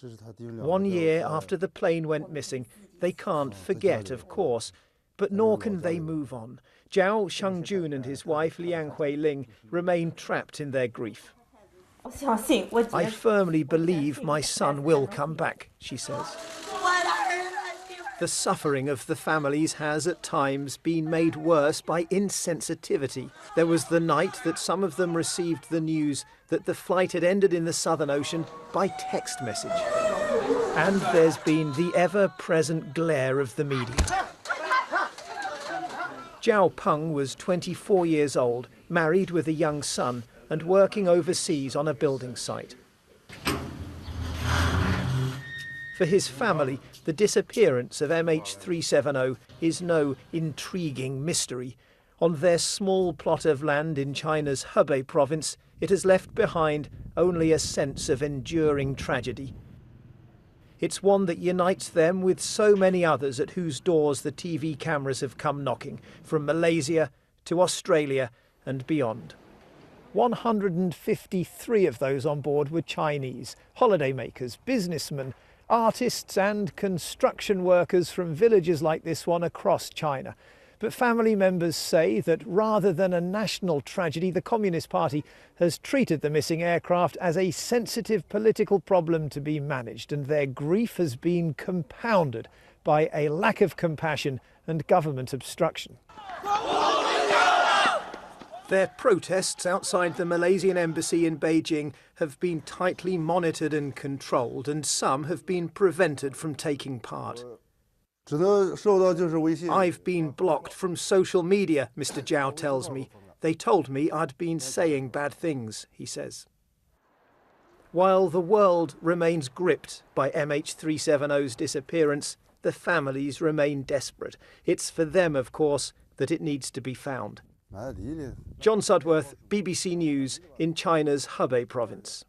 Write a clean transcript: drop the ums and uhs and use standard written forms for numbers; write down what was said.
1 year after the plane went missing, they can't forget, of course, but nor can they move on. Zhao Shangjun and his wife Liang Huiling remain trapped in their grief. I firmly believe my son will come back, she says. The suffering of the families has at times been made worse by insensitivity. There was the night that some of them received the news that the flight had ended in the Southern Ocean by text message. And there's been the ever-present glare of the media. Zhao Peng was 24 years old, married with a young son, and working overseas on a building site. For his family, the disappearance of MH370 is no intriguing mystery. On their small plot of land in China's Hebei province, it has left behind only a sense of enduring tragedy. It's one that unites them with so many others at whose doors the TV cameras have come knocking, from Malaysia to Australia and beyond. 153 of those on board were Chinese, holidaymakers, businessmen, artists and construction workers from villages like this one across China. But family members say that rather than a national tragedy, the Communist Party has treated the missing aircraft as a sensitive political problem to be managed, and their grief has been compounded by a lack of compassion and government obstruction. Their protests outside the Malaysian embassy in Beijing have been tightly monitored and controlled, and some have been prevented from taking part. I've been blocked from social media, Mr. Zhao tells me. They told me I'd been saying bad things, he says. While the world remains gripped by MH370's disappearance, the families remain desperate. It's for them, of course, that it needs to be found. John Sudworth, BBC News in China's Hebei province.